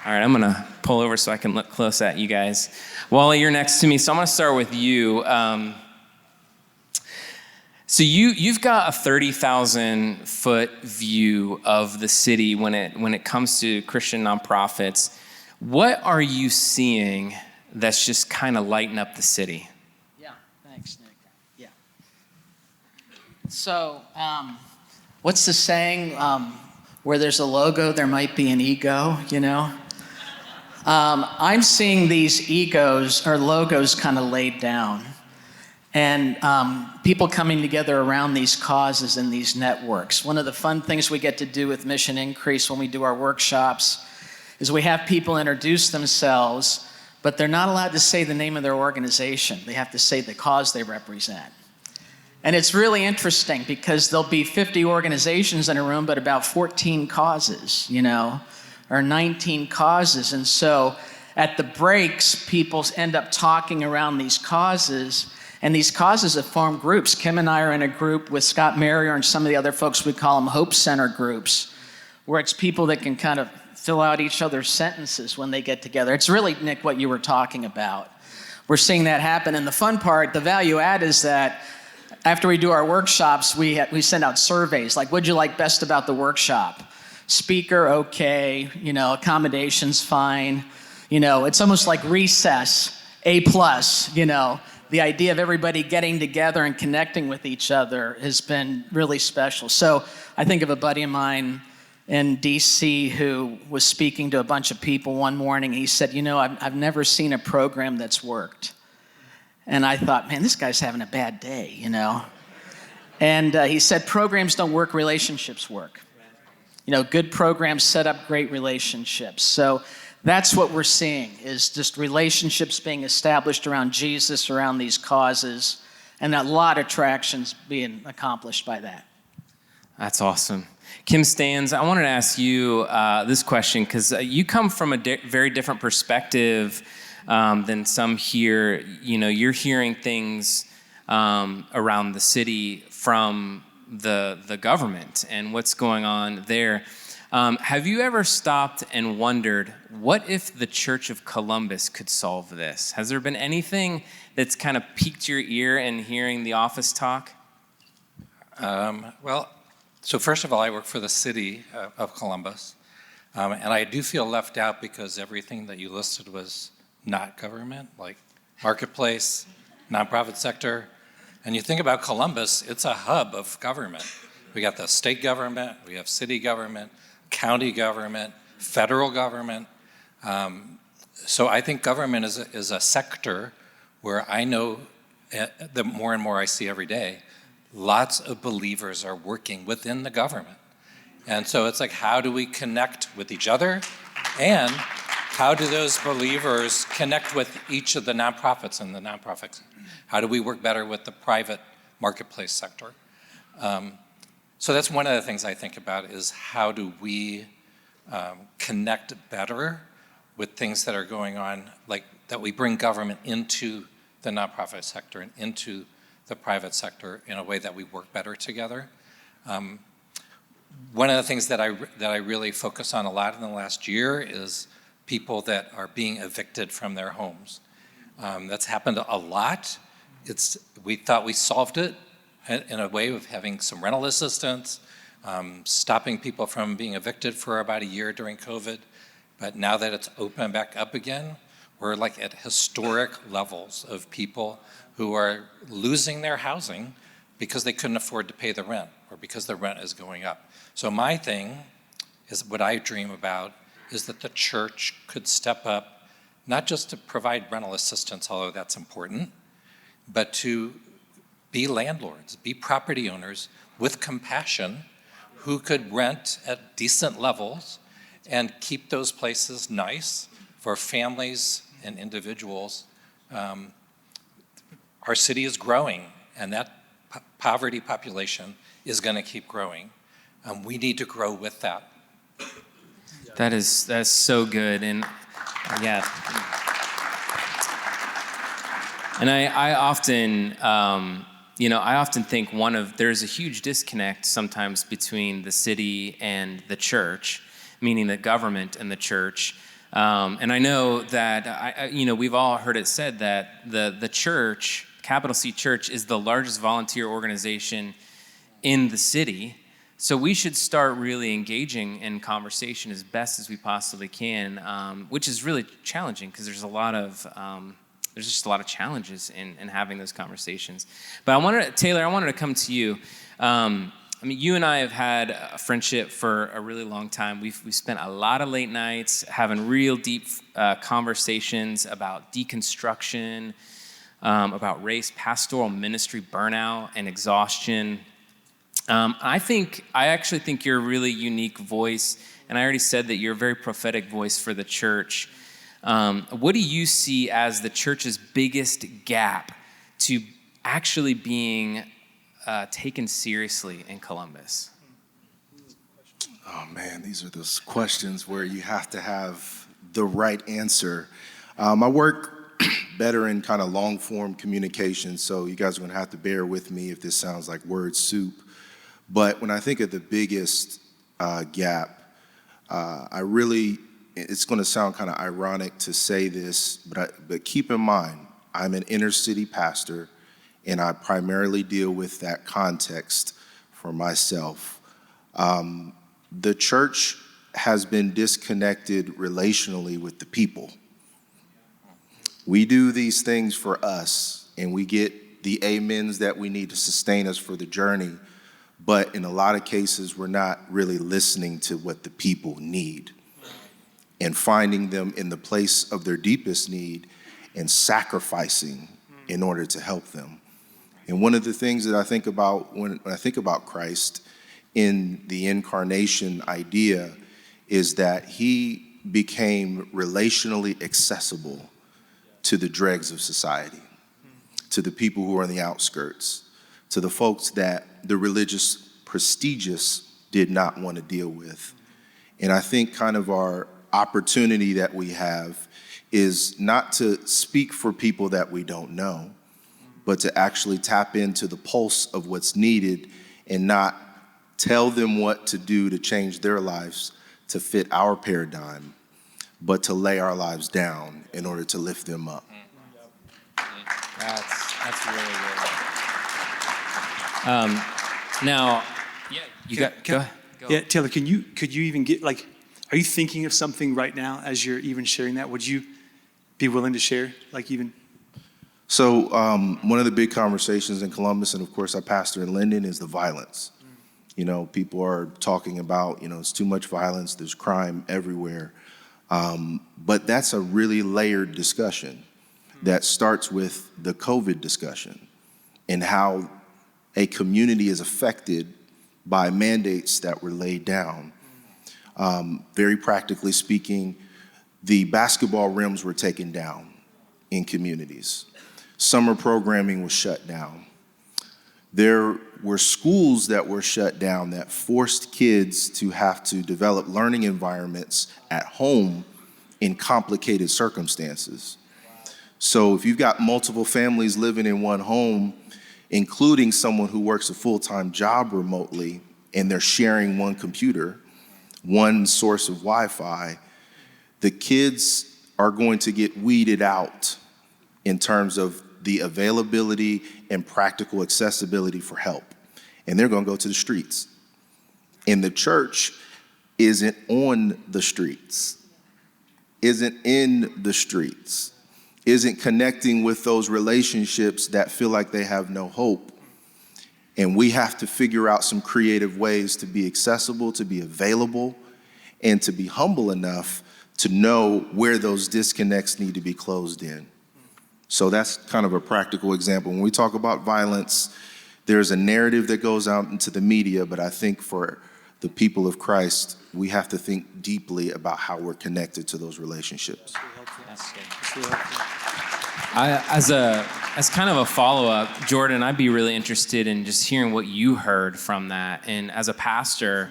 All right, I'm going to pull over so I can look close at you guys. Wally, you're next to me, so I'm going to start with you. So you've got a 30,000-foot view of the city when it comes to Christian nonprofits. What are you seeing that's just kind of lighting up the city? Yeah, thanks, Nick. Yeah. So, what's the saying? Where there's a logo, there might be an ego, you know? I'm seeing these egos or logos kind of laid down. And people coming together around these causes and these networks. One of the fun things we get to do with Mission Increase when we do our workshops is we have people introduce themselves, but they're not allowed to say the name of their organization. They have to say the cause they represent. And it's really interesting because there'll be 50 organizations in a room, but about 14 causes, you know, or 19 causes. And so at the breaks, people end up talking around these causes. And these causes have formed groups. Kim and I are in a group with Scott Marrier and some of the other folks, we call them Hope Center groups, where it's people that can kind of fill out each other's sentences when they get together. It's really, Nick, what you were talking about. We're seeing that happen. And the fun part, the value add is that after we do our workshops, we send out surveys, like, what'd you like best about the workshop? Speaker, okay, you know, accommodations, fine. You know, it's almost like recess, A+, you know. The idea of everybody getting together and connecting with each other has been really special. So I think of a buddy of mine in DC who was speaking to a bunch of people one morning. He said, you know, I've never seen a program that's worked. And I thought, man, this guy's having a bad day, you know. And he said, programs don't work, relationships work. You know, good programs set up great relationships. So that's what we're seeing, is just relationships being established around Jesus, around these causes, and a lot of tractions being accomplished by that. That's awesome. Kim Stans, I wanted to ask you this question, because you come from a very different perspective than some here. You know, you're hearing things around the city from the government and what's going on there. Have you ever stopped and wondered, what if the Church of Columbus could solve this? Has there been anything that's kind of piqued your ear in hearing the office talk? Well, so first of all, I work for the city of Columbus, and I do feel left out because everything that you listed was not government, like marketplace, nonprofit sector. And you think about Columbus, it's a hub of government. We got the state government, we have city government, county government, federal government. So I think government is a sector where I know the more and more I see every day, lots of believers are working within the government. And so it's like, how do we connect with each other? And how do those believers connect with each of the nonprofits and the nonprofits? How do we work better with the private marketplace sector? So that's one of the things I think about, is how do we connect better with things that are going on, like that we bring government into the nonprofit sector and into the private sector in a way that we work better together. One of the things that I really focus on a lot in the last year is people that are being evicted from their homes. That's happened a lot. We thought we solved it in a way of having some rental assistance, stopping people from being evicted for about a year during COVID. But now that it's opened back up again, we're like at historic levels of people who are losing their housing because they couldn't afford to pay the rent, or because the rent is going up. So my thing is, what I dream about is that the church could step up, not just to provide rental assistance, although that's important, but to be landlords, be property owners with compassion, who could rent at decent levels and keep those places nice for families and individuals. Our city is growing, and that poverty population is going to keep growing. We need to grow with that. That's so good, and yeah. And I often, I often think there's a huge disconnect sometimes between the city and the church, meaning the government and the church. And I know that, we've all heard it said that the church, Capital C Church, is the largest volunteer organization in the city. So we should start really engaging in conversation as best as we possibly can, which is really challenging because there's just a lot of challenges in having those conversations. But Taylor, I wanted to come to you. You and I have had a friendship for a really long time. We've spent a lot of late nights having real deep conversations about deconstruction, about race, pastoral ministry, burnout, and exhaustion. I actually think you're a really unique voice, and I already said that you're a very prophetic voice for the church. What do you see as the church's biggest gap to actually being taken seriously in Columbus? Oh man, these are those questions where you have to have the right answer. I work better in kind of long form communication, so you guys are gonna have to bear with me if this sounds like word soup. But when I think of the biggest gap, it's gonna sound kind of ironic to say this, but keep in mind, I'm an inner city pastor, and I primarily deal with that context for myself. The church has been disconnected relationally with the people. We do these things for us, and we get the amens that we need to sustain us for the journey, but in a lot of cases, we're not really listening to what the people need and finding them in the place of their deepest need and sacrificing in order to help them. And one of the things that I think about when I think about Christ in the incarnation idea is that he became relationally accessible to the dregs of society, to the people who are on the outskirts, to the folks that the religious prestigious did not want to deal with. And I think kind of our opportunity that we have is not to speak for people that we don't know, but to actually tap into the pulse of what's needed and not tell them what to do to change their lives to fit our paradigm, but to lay our lives down in order to lift them up. That's really good. Now, go ahead. Yeah, Taylor, could you even get, are you thinking of something right now as you're even sharing that? Would you be willing to share, So one of the big conversations in Columbus, and of course I pastor in Linden, is the violence. People are talking about, it's too much violence, there's crime everywhere. But that's a really layered discussion that starts with the COVID discussion and how a community is affected by mandates that were laid down. Very practically speaking, the basketball rims were taken down in communities. Summer programming was shut down. There were schools that were shut down that forced kids to have to develop learning environments at home in complicated circumstances. So if you've got multiple families living in one home, including someone who works a full-time job remotely, and they're sharing one computer, one source of Wi-Fi, the kids are going to get weeded out in terms of the availability and practical accessibility for help. And they're gonna go to the streets. And the church isn't on the streets, isn't in the streets, isn't connecting with those relationships that feel like they have no hope. And we have to figure out some creative ways to be accessible, to be available, and to be humble enough to know where those disconnects need to be closed in. So that's kind of a practical example. When we talk about violence, there's a narrative that goes out into the media, but I think for the people of Christ, we have to think deeply about how we're connected to those relationships. As kind of a follow-up, Jordan, I'd be really interested in just hearing what you heard from that. And as a pastor,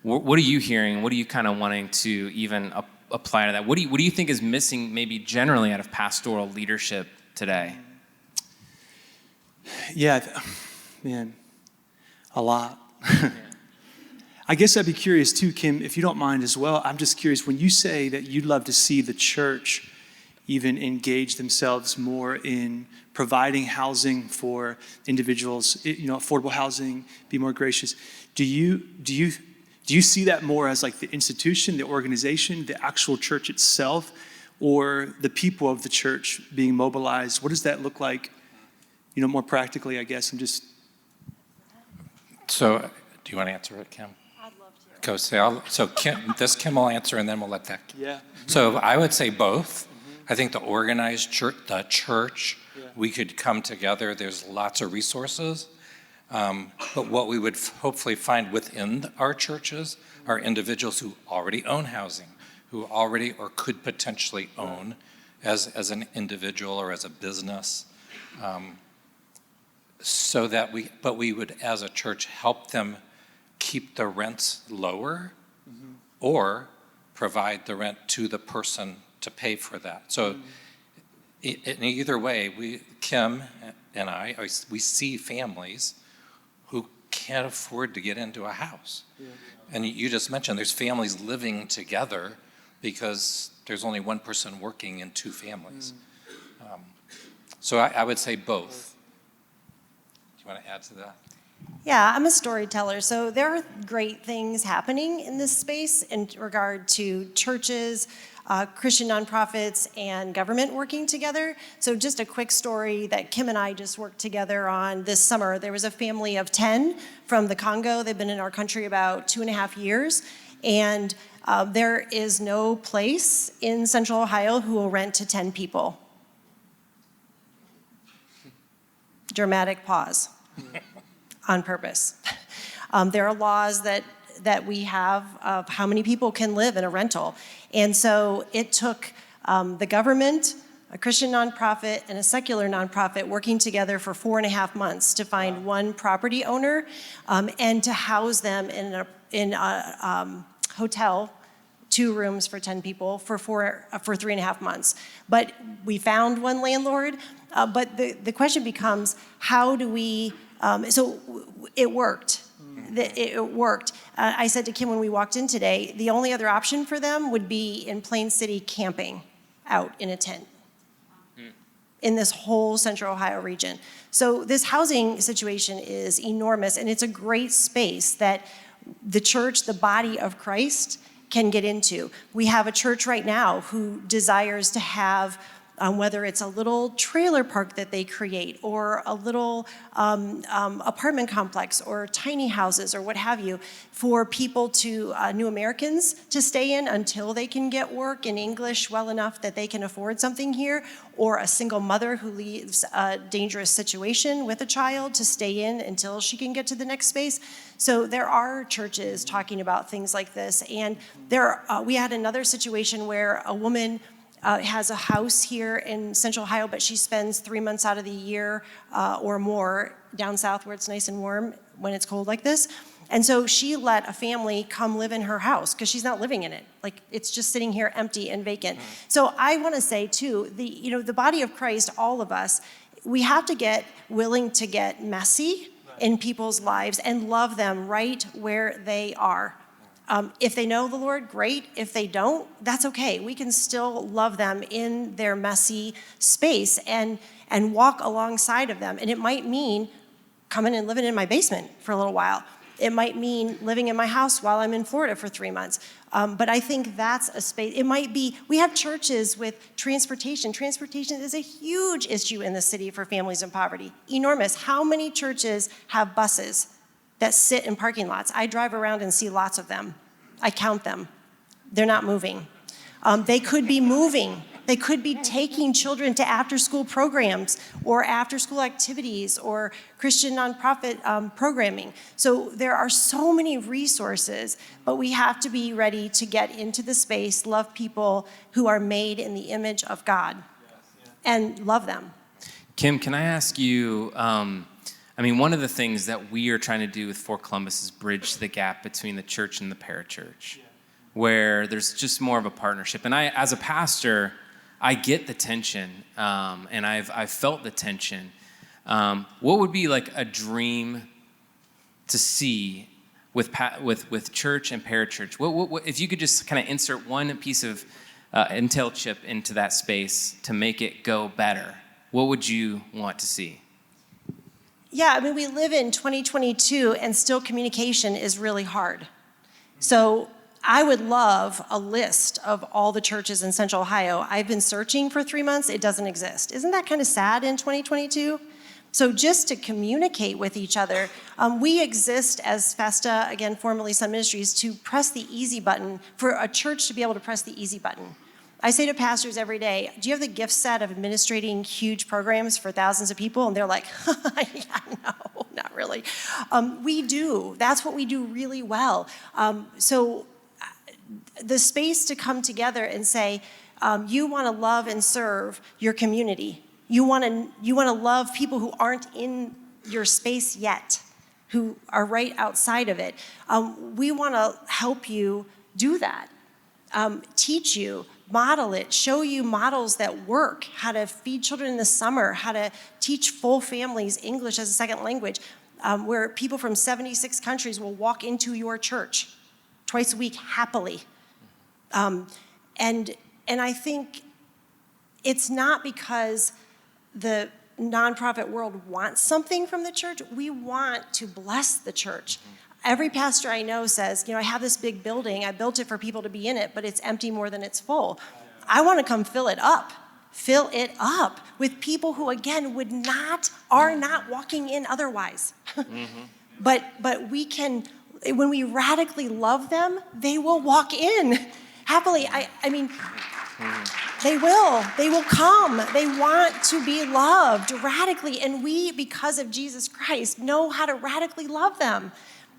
what are you hearing? What are you kind of wanting to even apply to that? What do you think is missing maybe generally out of pastoral leadership today? Yeah, man, a lot. I guess I'd be curious too, Kim, if you don't mind as well. I'm just curious, when you say that you'd love to see the church even engage themselves more in providing housing for individuals, affordable housing, be more gracious, do you see that more as like the institution, the organization, the actual church itself, or the people of the church being mobilized? What does that look like, more practically, I guess? So, do you want to answer it, Kim? I'd love to. So Kim will answer, and then we'll let that. Yeah. So I would say both. I think the organized church, we could come together. There's lots of resources. But what we would hopefully find within our churches are individuals who already own housing, who already or could potentially own as an individual or as a business. So that we would, as a church, help them keep the rents lower or provide the rent to the person to pay for that. So in either way, Kim and we see families who can't afford to get into a house. Yeah. And you just mentioned there's families living together because there's only one person working in two families. So I would say both. Do you want to add to that? Yeah, I'm a storyteller, so there are great things happening in this space in regard to churches, Christian nonprofits, and government working together. So just a quick story that Kim and I just worked together on this summer. There was a family of 10 from the Congo. They've been in our country about 2.5 years, and there is no place in Central Ohio who will rent to 10 people. Dramatic pause. On purpose. There are laws that we have of how many people can live in a rental. And so it took the government, a Christian nonprofit, and a secular nonprofit working together for 4.5 months to find one property owner and to house them in a hotel, 2 rooms for 10 people for 3.5 months. But we found one landlord, but the question becomes, how do we, so it worked. It worked. I said to Kim when we walked in today, the only other option for them would be in Plain City camping out in a tent in this whole Central Ohio region. So this housing situation is enormous, and it's a great space that the church, the body of Christ, can get into. We have a church right now who desires to have, whether it's a little trailer park that they create or a little apartment complex or tiny houses or what have you, for people to, new Americans to stay in until they can get work in English well enough that they can afford something here, or a single mother who leaves a dangerous situation with a child to stay in until she can get to the next space. So there are churches talking about things like this. And we had another situation where a woman has a house here in Central Ohio, but she spends 3 months out of the year or more down south where it's nice and warm when it's cold like this. And so she let a family come live in her house because she's not living in it. Like, it's just sitting here empty and vacant. So I want to say too, the body of Christ, all of us, we have to get willing to get messy in people's lives and love them right where they are. If they know the Lord, great. If they don't, that's okay. We can still love them in their messy space and walk alongside of them. And it might mean coming and living in my basement for a little while. It might mean living in my house while I'm in Florida for 3 months. But I think that's a space. It might be, we have churches with transportation. Transportation is a huge issue in the city for families in poverty. Enormous. How many churches have buses that sit in parking lots? I drive around and see lots of them. I count them. They're not moving. They could be moving. They could be taking children to after-school programs or after-school activities or Christian nonprofit programming. So there are so many resources, but we have to be ready to get into the space, love people who are made in the image of God, and love them. Kim, can I ask you, one of the things that we are trying to do with Fort Columbus is bridge the gap between the church and the parachurch, where there's just more of a partnership. And I, as a pastor, I get the tension, and I've felt the tension. What would be like a dream to see with church and parachurch? What if you could just kind of insert one piece of Intel chip into that space to make it go better? What would you want to see? Yeah, I mean, we live in 2022 and still communication is really hard. So I would love a list of all the churches in Central Ohio. I've been searching for 3 months, it doesn't exist. Isn't that kind of sad in 2022? So just to communicate with each other, we exist as Festa, again, formerly Sun Ministries, to press the easy button, for a church to be able to press the easy button. I say to pastors every day, do you have the gift set of administrating huge programs for thousands of people? And they're like, yeah, no, not really. We do. That's what we do really well. So the space to come together and say, you want to love and serve your community. You want to love people who aren't in your space yet, who are right outside of it. We want to help you do that, teach you, model it, show you models that work, how to feed children in the summer, how to teach full families English as a second language, where people from 76 countries will walk into your church twice a week happily. And I think it's not because the nonprofit world wants something from the church. We want to bless the church. Every pastor I know says, I have this big building, I built it for people to be in it, but it's empty more than it's full. I want to come fill it up with people who, again, are not walking in otherwise. But we can, when we radically love them, they will walk in happily. I mean, they will come. They want to be loved radically. And we, because of Jesus Christ, know how to radically love them.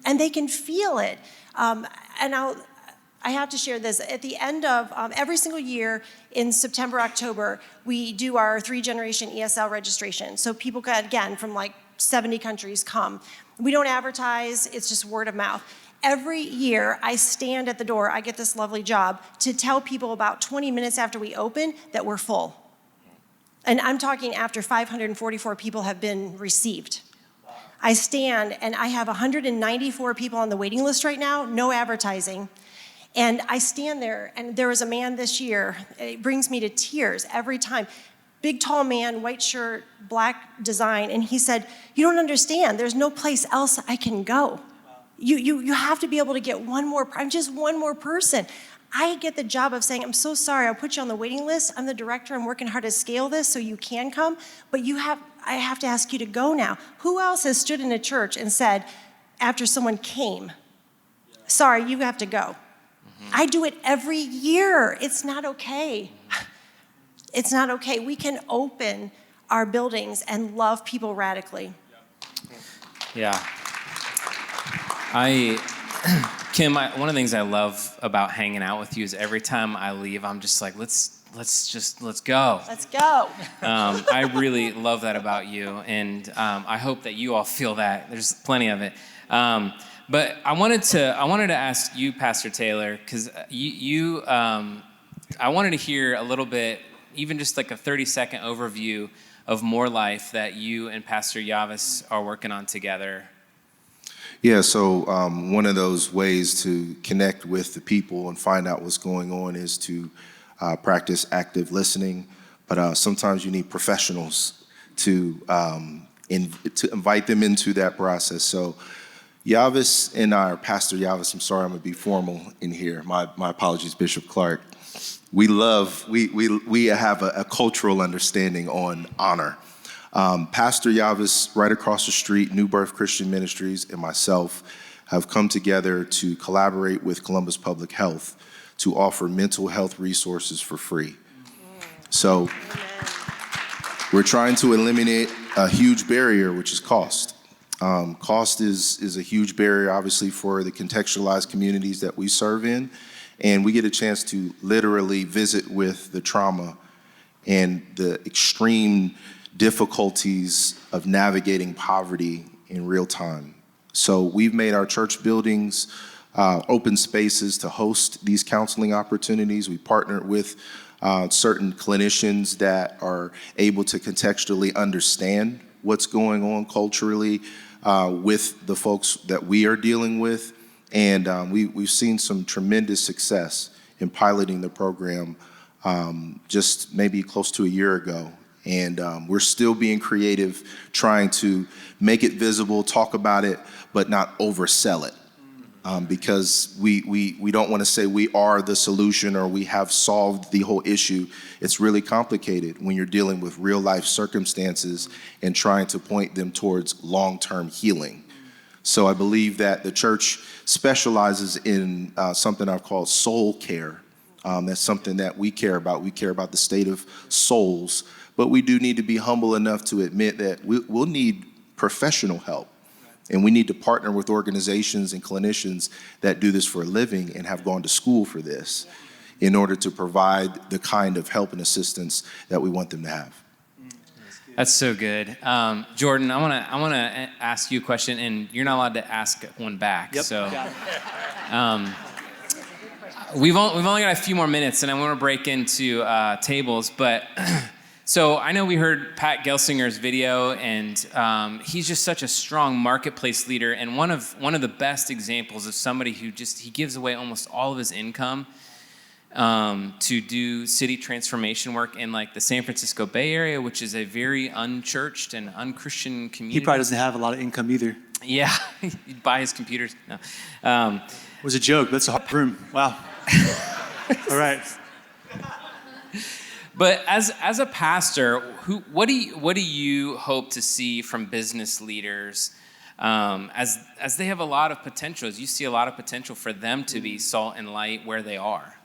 And they can feel it. And I have to share this. At the end of every single year in September, October, we do our 3-generation ESL registration. So people can, again, from like 70 countries come. We don't advertise. It's just word of mouth. Every year, I stand at the door. I get this lovely job to tell people about 20 minutes after we open that we're full. And I'm talking after 544 people have been received. I stand, and I have 194 people on the waiting list right now, no advertising. And I stand there, and there was a man this year, it brings me to tears every time. Big, tall man, white shirt, black design, and he said, you don't understand, there's no place else I can go. You have to be able to get I'm just one more person. I get the job of saying, I'm so sorry, I'll put you on the waiting list. I'm the director, I'm working hard to scale this so you can come, but I have to ask you to go now. Who else has stood in a church and said, after someone came, sorry, you have to go? I do it every year. It's not okay. It's not okay. We can open our buildings and love people radically. Yeah. Kim, one of the things I love about hanging out with you is every time I leave, I'm just like, let's go. Let's go. I really love that about you, and I hope that you all feel that. There's plenty of it. But I wanted to ask you, Pastor Taylor, because I wanted to hear a little bit, even just like a 30-second overview of More Life that you and Pastor Yavis are working on together. Yeah, so one of those ways to connect with the people and find out what's going on is to practice active listening. But sometimes you need professionals to invite them into that process. So Yavis and Pastor Yavis, I'm sorry, I'm gonna be formal in here. My apologies, Bishop Clark. We have a cultural understanding on honor. Pastor Yavis, right across the street, New Birth Christian Ministries, and myself have come together to collaborate with Columbus Public Health to offer mental health resources for free. So we're trying to eliminate a huge barrier, which is cost. Cost is a huge barrier, obviously, for the contextualized communities that we serve in. And we get a chance to literally visit with the trauma and the extreme difficulties of navigating poverty in real time. So we've made our church buildings open spaces to host these counseling opportunities. We partnered with certain clinicians that are able to contextually understand what's going on culturally with the folks that we are dealing with. And we've seen some tremendous success in piloting the program just maybe close to a year ago. And we're still being creative, trying to make it visible, talk about it, but not oversell it. Because we don't want to say we are the solution or we have solved the whole issue. It's really complicated when you're dealing with real life circumstances and trying to point them towards long-term healing. So I believe that the church specializes in something I've called soul care. That's something that we care about. We care about the state of souls, but we do need to be humble enough to admit that we'll need professional help. And we need to partner with organizations and clinicians that do this for a living and have gone to school for this in order to provide the kind of help and assistance that we want them to have. That's so good. Jordan, I want to ask you a question, and you're not allowed to ask one back. Yep. So we've only got a few more minutes, and I want to break into tables. But so I know we heard Pat Gelsinger's video, and he's just such a strong marketplace leader, and one of the best examples of somebody who he gives away almost all of his income to do city transformation work in like the San Francisco Bay Area, which is a very unchurched and unchristian community. He probably doesn't have a lot of income either. Yeah, he'd buy his computers. No. It was a joke. That's a hard room. Wow. All right. But as a pastor, what do you hope to see from business leaders as they have a lot of potential? As you see a lot of potential for them to be salt and light where they are.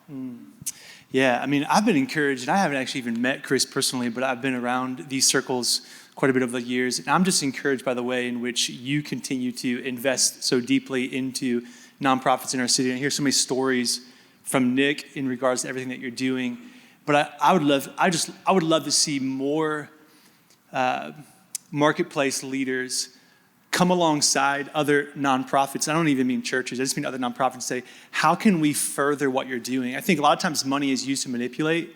Yeah, I mean, I've been encouraged, and I haven't actually even met Chris personally, but I've been around these circles quite a bit over the years, and I'm just encouraged by the way in which you continue to invest so deeply into nonprofits in our city. And I hear so many stories from Nick in regards to everything that you're doing. But I would love to see more marketplace leaders come alongside other nonprofits. I don't even mean churches. I just mean other nonprofits and say, how can we further what you're doing? I think a lot of times money is used to manipulate,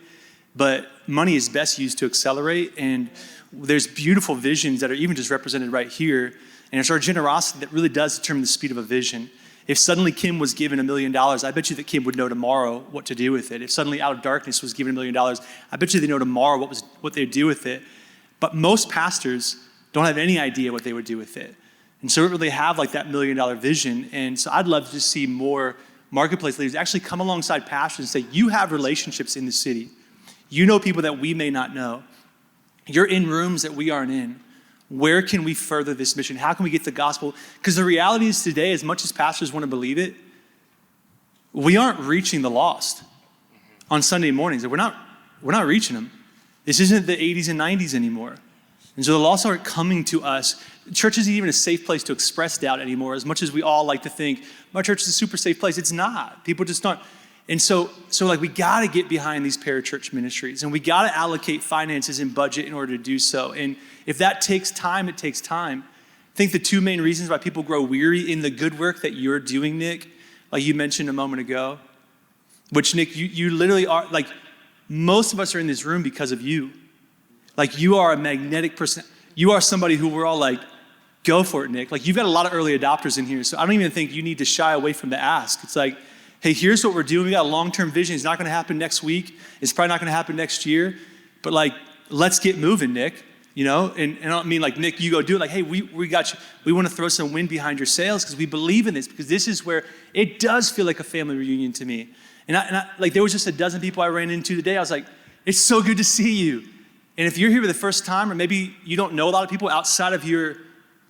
but money is best used to accelerate. And there's beautiful visions that are even just represented right here. And it's our generosity that really does determine the speed of a vision. If suddenly Kim was given $1 million, I bet you that Kim would know tomorrow what to do with it. If suddenly Out of Darkness was given $1 million, I bet you they know tomorrow what they'd do with it. But most pastors don't have any idea what they would do with it. And so we don't really have like that $1 million vision. And so I'd love to see more marketplace leaders actually come alongside pastors and say, you have relationships in the city. You know people that we may not know. You're in rooms that we aren't in. Where can we further this mission? How can we get the gospel? Because the reality is today, as much as pastors want to believe it, we aren't reaching the lost on Sunday mornings. We're not reaching them. This isn't the 80s and 90s anymore. And so the lost aren't coming to us. Church isn't even a safe place to express doubt anymore, as much as we all like to think, my church is a super safe place. It's not. People just aren't. And so like we got to get behind these parachurch ministries, and we got to allocate finances and budget in order to do so. And if that takes time, it takes time. I think the two main reasons why people grow weary in the good work that you're doing, Nick, like you mentioned a moment ago, which Nick, you literally are, like most of us are in this room because of you. Like you are a magnetic person. You are somebody who we're all like, go for it, Nick. Like you've got a lot of early adopters in here, so I don't even think you need to shy away from the ask. It's like, hey, here's what we're doing. We got a long-term vision. It's not going to happen next week. It's probably not going to happen next year. But like, let's get moving, Nick. You know, and I don't mean like, Nick, you go do it. Like, hey, we got you. We want to throw some wind behind your sails because we believe in this, because this is where it does feel like a family reunion to me. And I like, there was just a dozen people I ran into today. I was like, it's so good to see you. And if you're here for the first time, or maybe you don't know a lot of people outside of your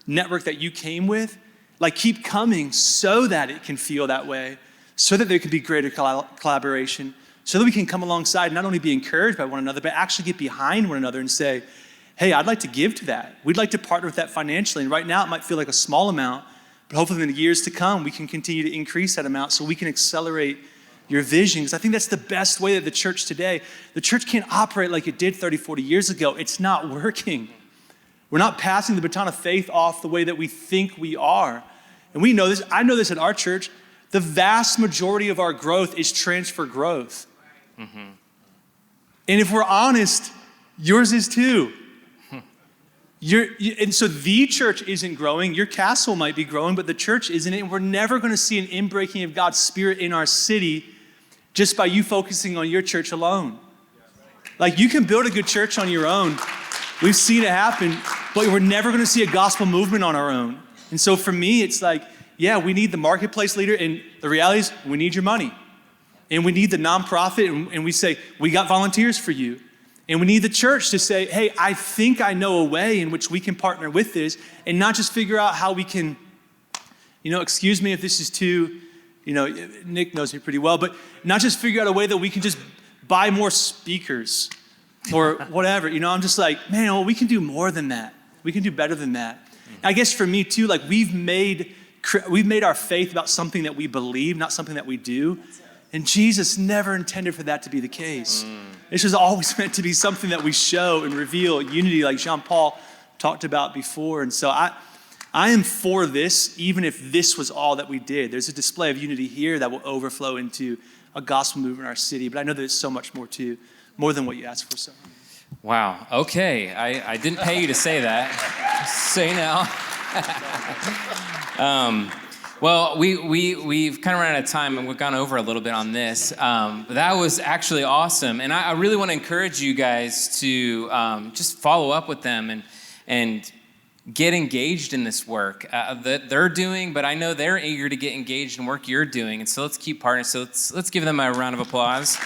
network that you came with, like keep coming so that it can feel that way, so that there can be greater collaboration, so that we can come alongside and not only be encouraged by one another, but actually get behind one another and say, hey, I'd like to give to that. We'd like to partner with that financially. And right now it might feel like a small amount, but hopefully in the years to come, we can continue to increase that amount so we can accelerate your vision. Because I think that's the best way that the church can't operate like it did 30, 40 years ago. It's not working. We're not passing the baton of faith off the way that we think we are. And we know this. I know this at our church. The vast majority of our growth is transfer growth. Mm-hmm. And if we're honest, yours is too. And so the church isn't growing. Your castle might be growing, but the church isn't. And we're never going to see an inbreaking of God's Spirit in our city just by you focusing on your church alone. Like, you can build a good church on your own. We've seen it happen, but we're never going to see a gospel movement on our own. And so for me, it's like, yeah, we need the marketplace leader, and the reality is we need your money. And we need the nonprofit, and we say, we got volunteers for you. And we need the church to say, hey, I think I know a way in which we can partner with this, and not just figure out how we can, excuse me if this is too, Nick knows me pretty well, but not just figure out a way that we can just buy more speakers or whatever. I'm just like, man, well, we can do more than that. We can do better than that. And I guess for me too, like we've made our faith about something that we believe, not something that we do. And Jesus never intended for that to be the case. This was always meant to be something that we show and reveal unity, like Jean-Paul talked about before. And so I am for this, even if this was all that we did. There's a display of unity here that will overflow into a gospel movement in our city. But I know that it's so much more too, more than what you asked for. So. Wow. Okay. I didn't pay you to say that. Say now. Well, we've kind of run out of time, and we've gone over a little bit on this. But that was actually awesome. And I really want to encourage you guys to just follow up with them and get engaged in this work that they're doing, but I know they're eager to get engaged in work you're doing. And so let's keep partnering. So let's give them a round of applause.